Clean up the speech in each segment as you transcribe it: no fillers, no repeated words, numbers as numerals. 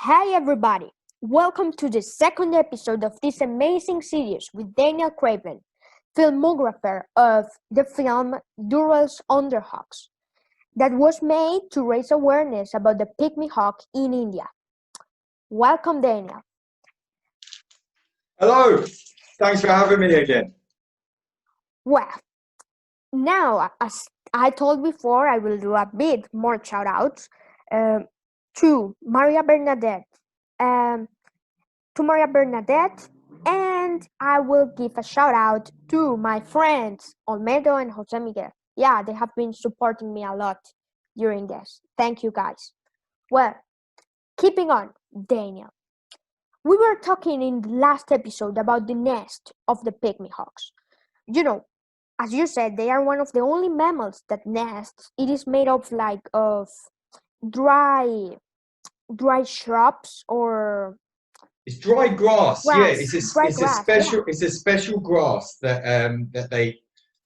Hi, everybody. Welcome to the second episode of this amazing series with Daniel Craven, filmographer of the film Durrell's Underhogs, that was made to raise awareness about the Pygmy Hog in India. Welcome, Daniel. Hello, thanks for having me again. Well, now, as I told before, I will do a bit more shout outs to Maria Bernadette. Um, to Maria Bernadette, and I will give a shout out to my friends Olmedo and Jose Miguel. Yeah, they have been supporting me a lot during this. Thank you guys. Well, keeping on, Daniel. We were talking in the last episode about the nest of the pygmy hogs. You know, as you said, they are one of the only mammals that nests. It is made of dry dry shrubs or It's dry grass. Yeah, grass, dry grass. Yeah. it's a special grass that they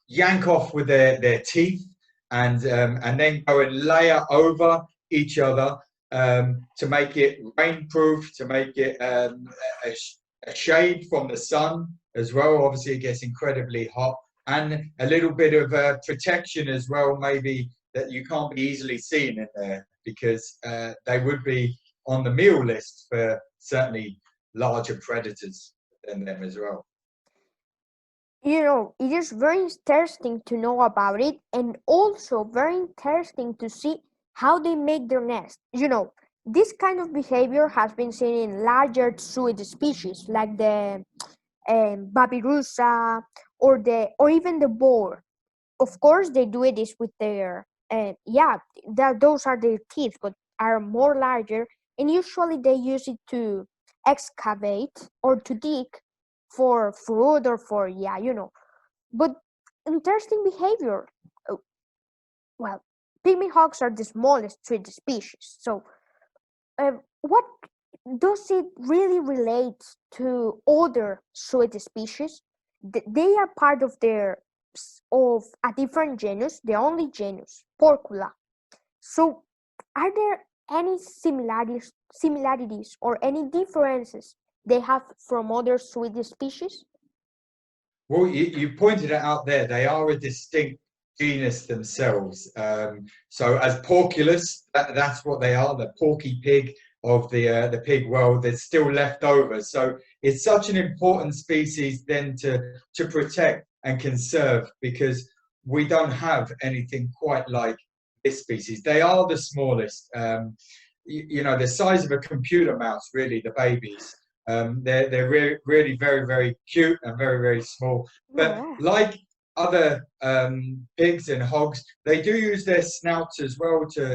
yank off with their teeth and then go and layer over each other to make it rainproof, to make it a shade from the sun as well. Obviously, it gets incredibly hot, and a little bit of protection as well, maybe that you can't be easily seen in there because they would be on the meal list for certainly larger predators than them as well. It is very interesting to know about it and also very interesting to see how they make their nest. This kind of behavior has been seen in larger suet species like the babirusa or even the boar. Of course, they do it is with their those are their teeth, but are more larger, and usually they use it to excavate or to dig for food or for but interesting behavior. Uh, Well, pygmy hogs are the smallest tree species. So, what does it really relate to other suet species? They are part of of a different genus, the only genus, Porcula. So, are there any similarities or any differences they have from other suet species? Well, you pointed it out there. They are a distinct genus themselves. So as porculus, that's what they are, the porky pig of the pig world that's still left over. So it's such an important species then to protect and conserve because we don't have anything quite like this species. They are the smallest. The size of a computer mouse, really, the babies. They're really very very cute and very very small. But Yeah. like other pigs and hogs, they do use their snouts as well to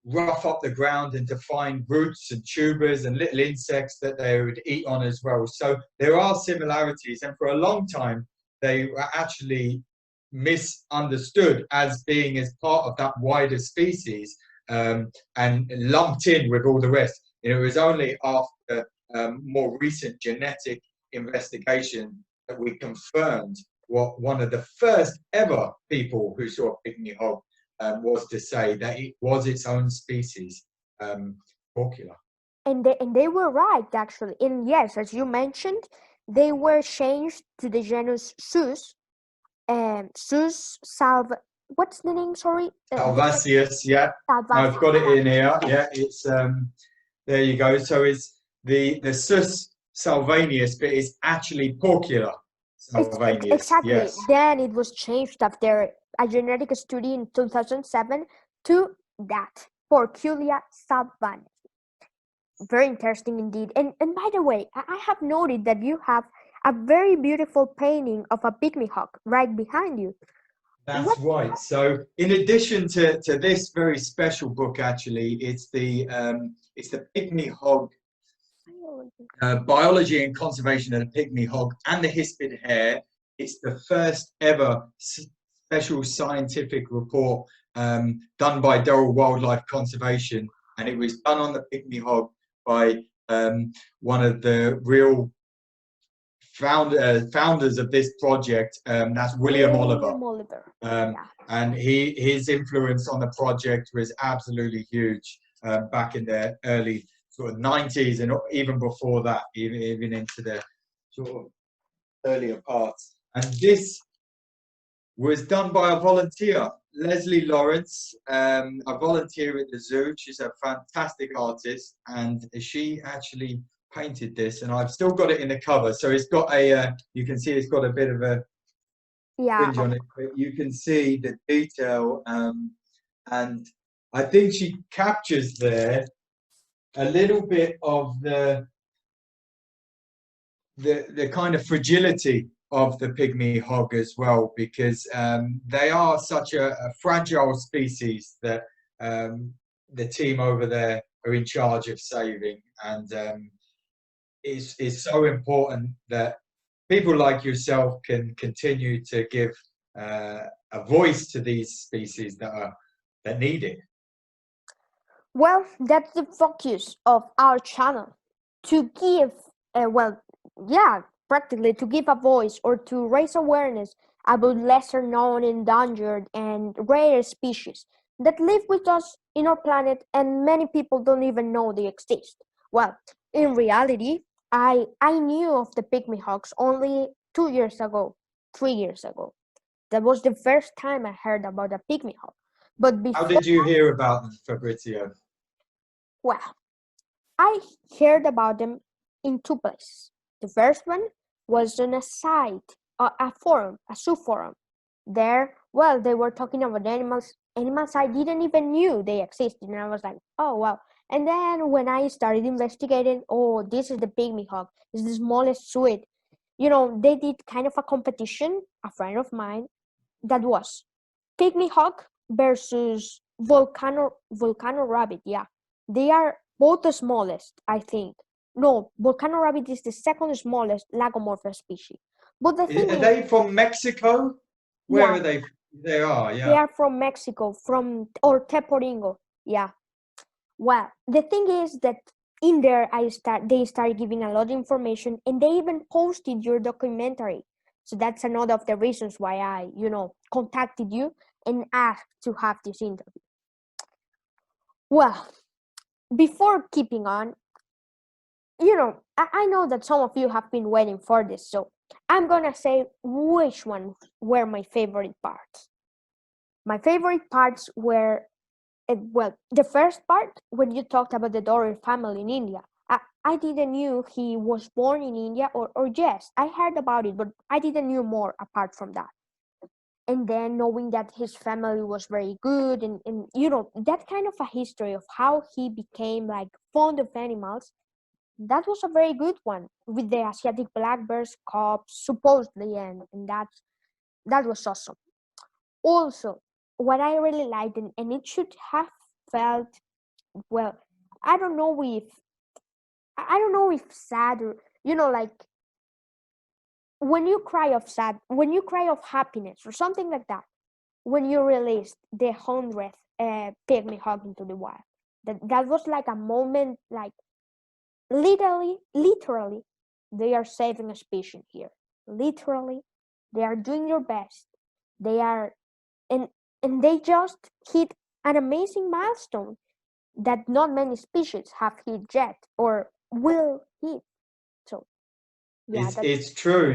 rough up the ground and to find roots and tubers and little insects that they would eat on as well. So there are similarities, and for a long time they were actually misunderstood as being as part of that wider species and lumped in with all the rest. It was only after more recent genetic investigation that we confirmed what one of the first ever people who saw a pygmy hog was to say that it was its own species, Porcula. And they were right, actually. And yes, as you mentioned, they were changed to the genus Sus. Sus salv. What's the name? Sorry, Salvasius, yeah. I've got it in here. Yeah, it's there you go. So it's the Sus salvanius, but it's actually Porcula salvanius. Exactly. Yes. Then it was changed after a genetic study in 2007 to that Porculia salvanis. Very interesting indeed. And by the way, I have noted that you have a very beautiful painting of a pygmy hawk right behind you. That's What? right. So, in addition to this very special book, actually, it's the Pygmy Hog Biology and Conservation of the Pygmy Hog and the Hispid Hare. It's the first ever special scientific report done by Durrell Wildlife Conservation, and it was done on the Pygmy Hog by one of the real founders of this project. That's William Oliver. William Oliver. Yeah. And his influence on the project was absolutely huge back in the early sort of 90s and even before that, even into the sort of earlier parts. And this was done by a volunteer, Leslie Lawrence, a volunteer at the zoo. She's a fantastic artist, and she actually painted this, and I've still got it in the cover. So it's got a, you can see it's got a bit of a Yeah. fringe on it, but you can see the detail, and I think she captures there a little bit of the kind of fragility of the pygmy hog as well, because they are such a fragile species that the team over there are in charge of saving, and it's so important that people like yourself can continue to give a voice to these species that need it. Well, that's the focus of our channel, to give, well, yeah, practically to give a voice or to raise awareness about lesser known, endangered, and rare species that live with us in our planet and many people don't even know they exist. Well, in reality, I knew of the pygmy hogs only 2 years ago, 3 years ago. That was the first time I heard about a pygmy hog. But How before, did you hear about them, Fabrizio? well, I heard about them in two places. The first one was on a site, a forum, a zoo forum. There, well, they were talking about animals I didn't even knew they existed, and I was like, oh wow. And then when I started investigating, oh, this is the pygmy hog. It's the smallest suet. They did kind of a competition. A friend of mine that was pygmy hawk versus volcano rabbit. Yeah, they are both the smallest, I think. No, volcano rabbit is the second smallest lagomorph species. But the thing Are is, they from Mexico? Where yeah, are they? They are, they yeah. are from Mexico, from or Teporingo. Yeah. Well, the thing is that in there they started giving a lot of information, and they even posted your documentary. So that's another of the reasons why I, contacted you and asked to have this interview. Well, before keeping on, I know that some of you have been waiting for this, so I'm gonna say which one were my favorite parts. My favorite parts were, well, the first part when you talked about the Durrell family in India. I didn't knew he was born in India, or yes, I heard about it, but I didn't knew more apart from that. And then knowing that his family was very good, and that kind of a history of how he became like fond of animals, that was a very good one with the Asiatic black bears cubs supposedly, and that was awesome. Also, what I really liked, and it should have felt, well, I don't know if sad, or like when you cry of happiness or something like that, when you released the 100th pygmy hog into the wild. That was like a moment, like literally, they are saving a species here. Literally, they are doing their best. They are, and they just hit an amazing milestone that not many species have hit yet or will hit. So yeah, that's It's true.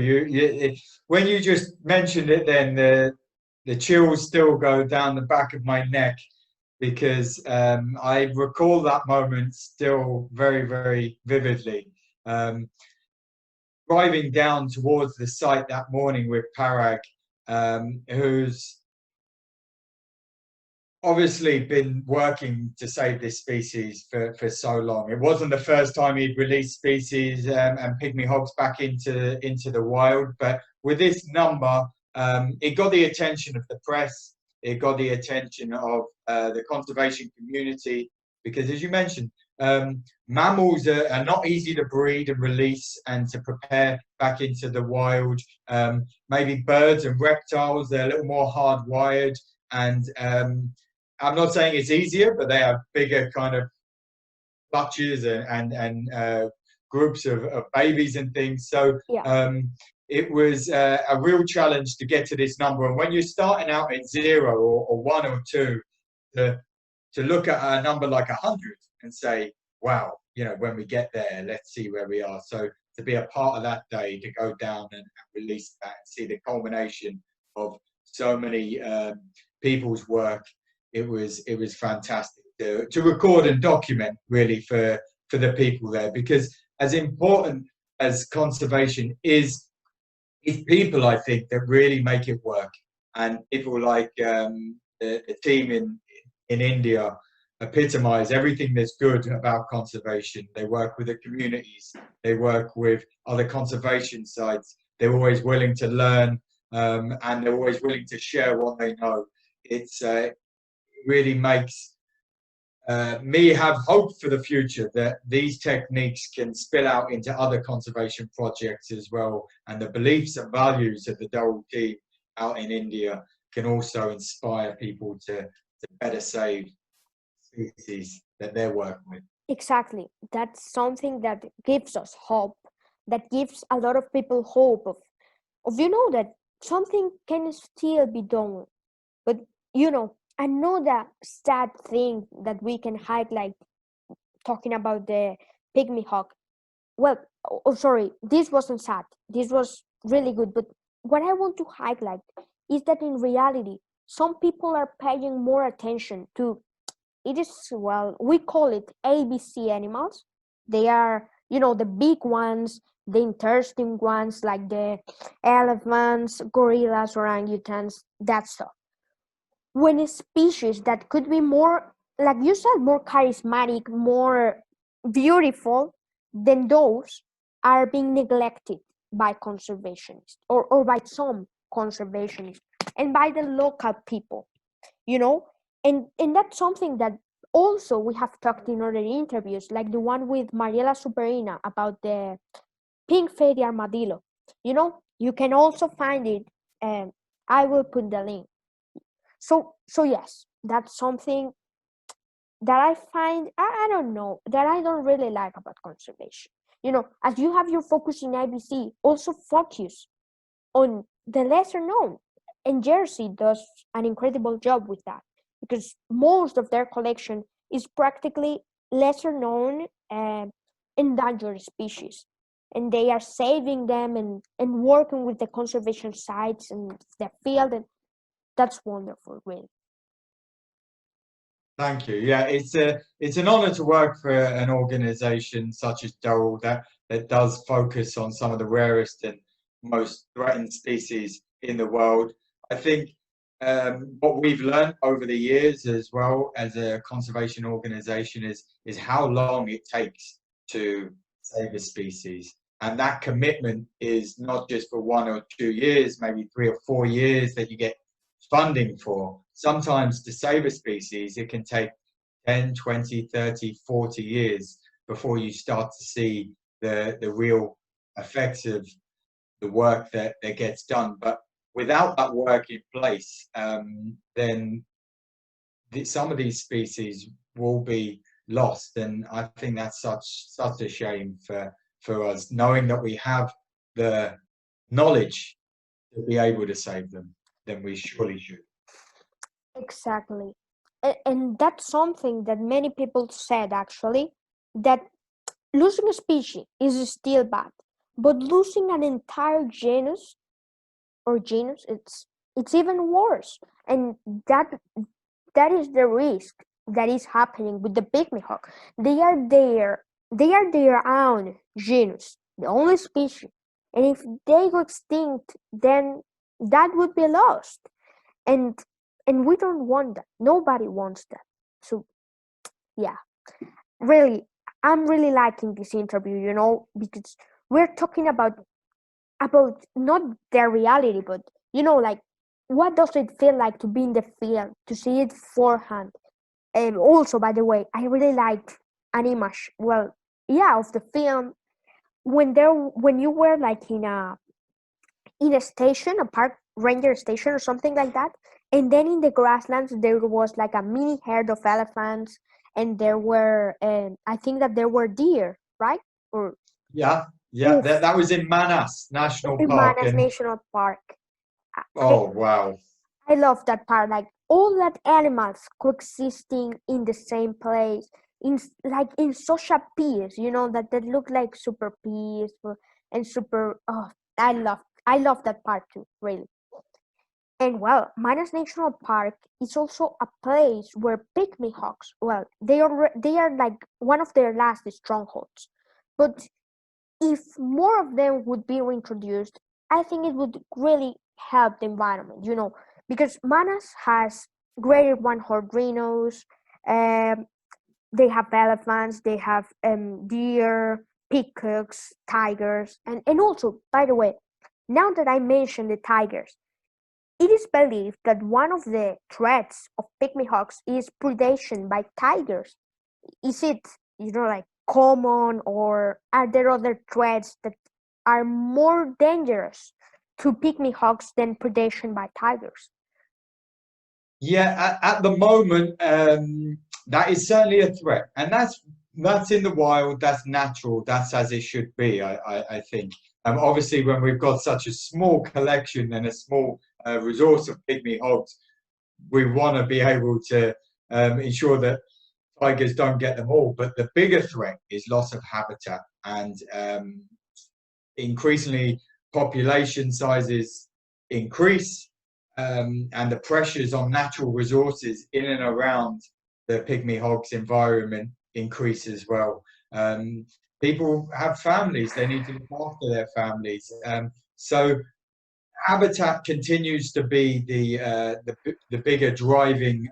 When you just mentioned it, then the chills still go down the back of my neck, because I recall that moment still very, very vividly. Um, Driving down towards the site that morning with Parag, who's obviously been working to save this species for so long. It wasn't the first time he'd released species and pygmy hogs back into the wild, but with this number, it got the attention of the press. It got the attention of the conservation community, because, as you mentioned, mammals are not easy to breed and release and to prepare back into the wild. Maybe birds and reptiles, they're a little more hardwired, and I'm not saying it's easier, but they have bigger kind of clutches and groups of babies and things. So yeah. it was a real challenge to get to this number. And when you're starting out at 0 or 1 or 2, to look at a number like 100 and say, wow, when we get there, let's see where we are. So to be a part of that day, to go down and release that and see the culmination of so many people's work, it was fantastic to record and document really for the people there, because as important as conservation is, it's people, I think, that really make it work. And people like the team in India epitomize everything that's good about conservation. They work with the communities, they work with other conservation sites. They're always willing to learn, and they're always willing to share what they know. It really makes me have hope for the future that these techniques can spill out into other conservation projects as well. And the beliefs and values of the Durrell team out in India can also inspire people to better save species that they're working with. Exactly. That's something that gives us hope, that gives a lot of people hope of that something can still be done. But another sad thing that we can highlight, talking about the Pygmy Hog. Well, sorry, this wasn't sad. This was really good. But what I want to highlight is that in reality, some people are paying more attention to it. Is, well, we call it ABC animals. They are, the big ones, the interesting ones like the elephants, gorillas, orangutans, that stuff. When a species that could be more, like you said, more charismatic, more beautiful than those, are being neglected by conservationists, or by some conservationists, and by the local people, you know and that's something that also we have talked in other interviews, like the one with Mariela Superina about the pink fairy armadillo. You can also find it, and I will put the link. So yes, that's something that I find, I don't know, that I don't really like about conservation. As you have your focus in ABC, also focus on the lesser known. And Jersey does an incredible job with that, because most of their collection is practically lesser known endangered species. And they are saving them, and working with the conservation sites and the field. And that's wonderful, really. Thank you. Yeah, it's an honor to work for an organization such as Durrell that does focus on some of the rarest and most threatened species in the world. I think what we've learned over the years as well as a conservation organization is how long it takes to save a species. And that commitment is not just for 1 or 2 years, maybe 3 or 4 years that you get funding for. Sometimes to save a species, it can take 10, 20, 30, 40 years before you start to see the real effects of the work that gets done. But without that work in place, then some of these species will be lost. And I think that's such a shame for us, knowing that we have the knowledge to be able to save them, then we surely should. Exactly. And that's something that many people said, actually, that losing a species is still bad, but losing an entire genus, it's even worse. And that is the risk that is happening with the pygmy hawk. They are their own genus, the only species. And if they go extinct, then that would be lost. And we don't want that. Nobody wants that. So yeah, really, I'm really liking this interview, because we're talking about not their reality, but like, what does it feel like to be in the field, to see it forehand. And also, by the way, I really liked an image, well, yeah, of the film, when you were like in a station, a park ranger station or something like that. And then in the grasslands, there was like a mini herd of elephants, and there were, I think that there were deer, right? Or Yeah, yeah, oof, that was in Manas National in Park, Manas and National Park. I, oh wow, I love that part. Like all that animals coexisting in the same place. like in such a peace, that look like super peaceful and super. Oh, I love that part too, really. And well, Manas National Park is also a place where pygmy hawks, well, they are like one of their last strongholds. But if more of them would be reintroduced, I think it would really help the environment, because Manas has greater one-horned rhinos, um, they have elephants, they have deer, peacocks, tigers, and also, by the way, now that I mentioned the tigers, it is believed that one of the threats of pygmy hawks is predation by tigers. Is it, like common, or are there other threats that are more dangerous to pygmy hawks than predation by tigers? Yeah, at the moment, that is certainly a threat, and that's in the wild. That's natural. That's as it should be. I think. Obviously, when we've got such a small collection and a small resource of pygmy hogs, we want to be able to ensure that tigers don't get them all. But the bigger threat is loss of habitat, and increasingly population sizes increase, and the pressures on natural resources in and around the pygmy hogs environment increase as well. People have families; they need to look after their families. So habitat continues to be the bigger driving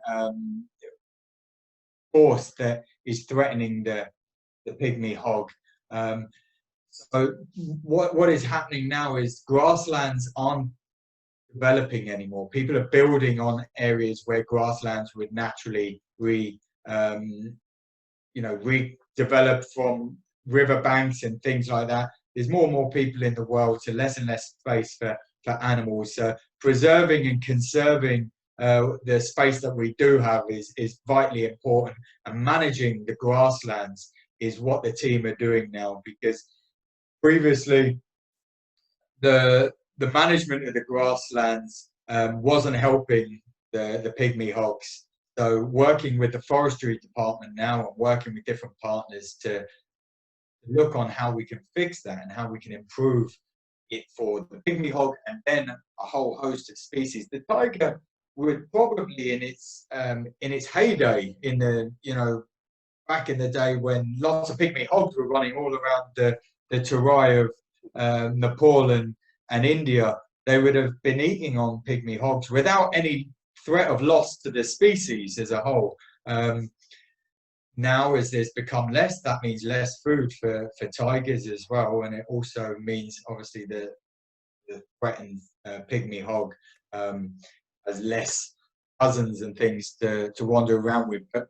force that is threatening the pygmy hog. Um, so what is happening now is grasslands aren't developing anymore. People are building on areas where grasslands would naturally redevelop from riverbanks and things like that. There's more and more people in the world, so less and less space for animals. So preserving and conserving the space that we do have is vitally important, and managing the grasslands is what the team are doing now, because previously the management of the grasslands wasn't helping the pygmy hogs. So working with the forestry department now and working with different partners to look on how we can fix that and how we can improve it for the pygmy hog and then a whole host of species. The tiger would probably in its heyday, in the back in the day when lots of pygmy hogs were running all around the Terai of Nepal and India, they would have been eating on pygmy hogs without any threat of loss to the species as a whole. Now, as there's become less, that means less food for tigers as well, and it also means obviously the threatened pygmy hog has less cousins and things to wander around with. But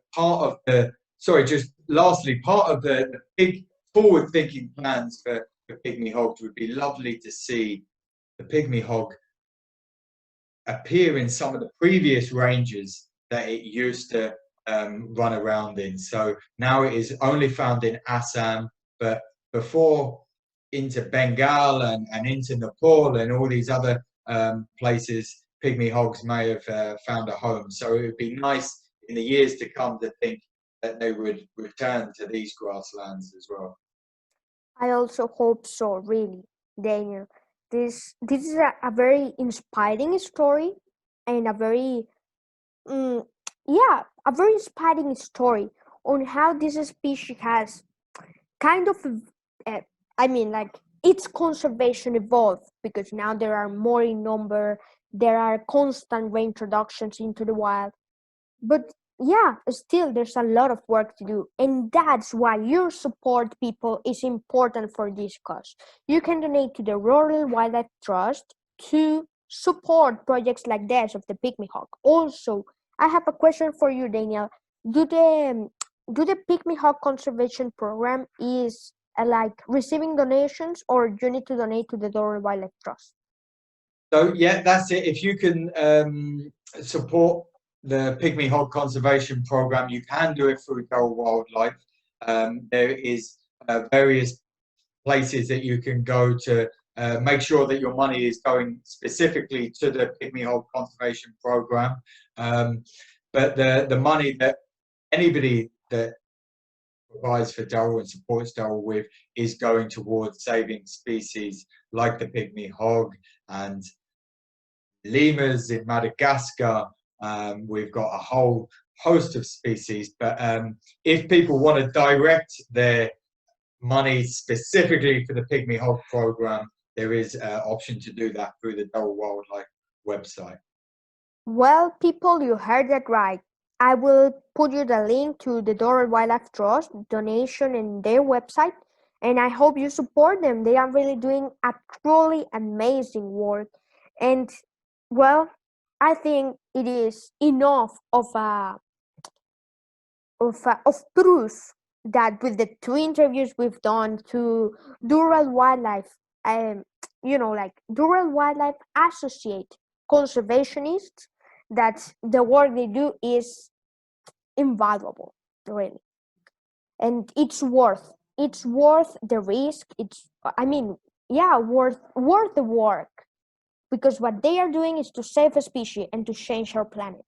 just lastly, part of the big forward-thinking plans for pygmy hogs would be lovely to see the pygmy hog appear in some of the previous ranges that it used to run around in. So now it is only found in Assam, but before into Bengal and into Nepal and all these other places, pygmy hogs may have found a home. So it would be nice in the years to come to think that they would return to these grasslands as well. I also hope so, really, Daniel. This is a very inspiring story, and mm, a very inspiring story on how this species has kind of, uh, like its conservation evolved, because now there are more in number, there are constant reintroductions into the wild. But yeah, still there's a lot of work to do, and that's why your support, people, is important for this cause. You can donate to the Rural Wildlife Trust to support projects like this of the Pygmy Hawk. Also, I have a question for you, Daniel. Do the do the Pygmy Hawk conservation program is like receiving donations, or you need to donate to the Rural Wildlife Trust? So yeah, that's it. If you can support the Pygmy Hog Conservation Program, you can do it through Durrell Wildlife. There is various places that you can go to make sure that your money is going specifically to the Pygmy Hog Conservation Program. But the money that anybody that provides for Durrell and supports Durrell with is going towards saving species like the pygmy hog and lemurs in Madagascar. We've got a whole host of species, but if people want to direct their money specifically for the pygmy hog program, there is an option to do that through the Durrell Wildlife website. Well, people, you heard that right. I will put you the link to the Durrell Wildlife Trust donation in their website, and I hope you support them. They are really doing a truly amazing work. And well, I think it is enough of proof that with the two interviews we've done to Durrell Wildlife, um, like Durrell Wildlife Associate conservationists, that the work they do is invaluable, really, and it's worth the risk. Yeah, worth the work, because what they are doing is to save a species and to change our planet.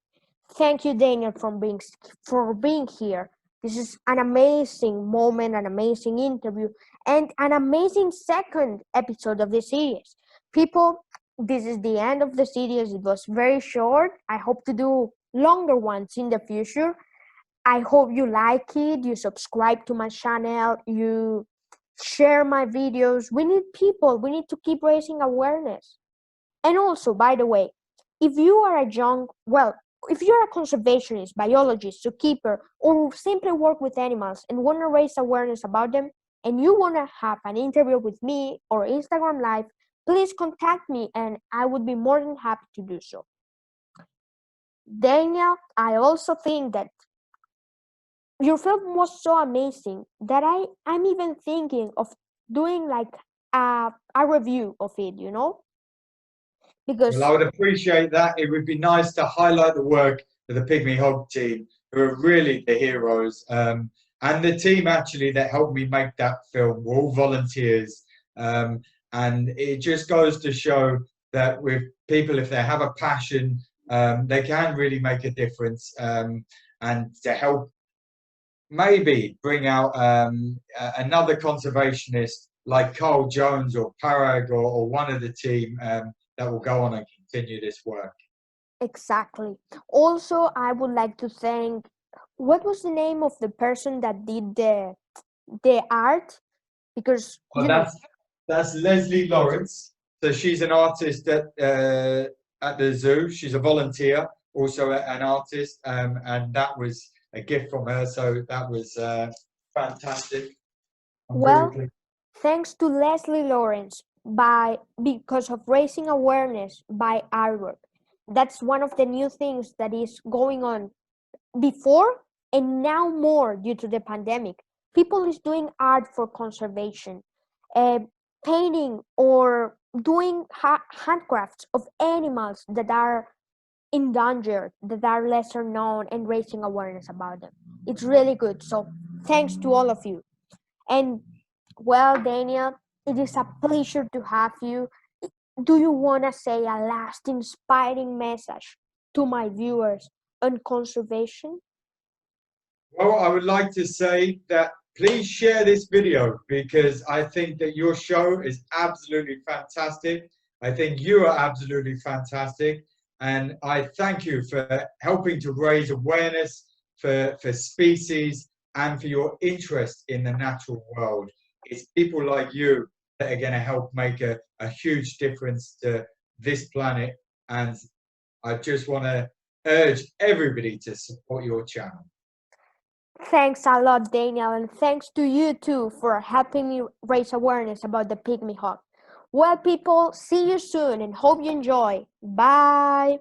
Thank you, Daniel, for being here. This is an amazing moment, an amazing interview, and an amazing second episode of the series. People, this is the end of the series. It was very short. I hope to do longer ones in the future. I hope you like it. You subscribe to my channel. You share my videos. We need people. We need to keep raising awareness. And also, by the way, if you are if you're a conservationist, biologist, zookeeper, or simply work with animals and want to raise awareness about them, and you want to have an interview with me or Instagram Live, please contact me and I would be more than happy to do so. Daniel, I also think that your film was so amazing that I'm even thinking of doing like a review of it, Well, I because would appreciate that. It would be nice to highlight the work of the Pygmy Hog team, who are really the heroes. And the team actually that helped me make that film were all volunteers. And it just goes to show that with people, if they have a passion, they can really make a difference. And to help maybe bring out another conservationist like Carl Jones or Parag or one of the team that will go on and continue this work. exactly. Also, I would like to thank, what was the name of the person that did the art? Because Well, that's Leslie Lawrence. So she's an artist at the zoo. She's a volunteer, also an artist, and that was a gift from her. So that was fantastic. I'm really well, pleased. thanks to Leslie Lawrence because of raising awareness by artwork. That's one of the new things that is going on before and now more due to the pandemic. People is doing art for conservation, uh, painting or doing handcrafts of animals that are endangered, that are lesser known, and raising awareness about them. It's really good. So thanks to all of you. And well, Daniel, it is a pleasure to have you. Do you want to say a last inspiring message to my viewers on conservation? Well, I would like to say that please share this video because I think that your show is absolutely fantastic. I think you are absolutely fantastic. And I thank you for helping to raise awareness for species and for your interest in the natural world. It's people like you that are going to help make a huge difference to this planet. And I just want to urge everybody to support your channel. Thanks a lot, Daniel, and thanks to you too for helping me raise awareness about the pygmy hawk. Well, people, see you soon and hope you enjoy. Bye.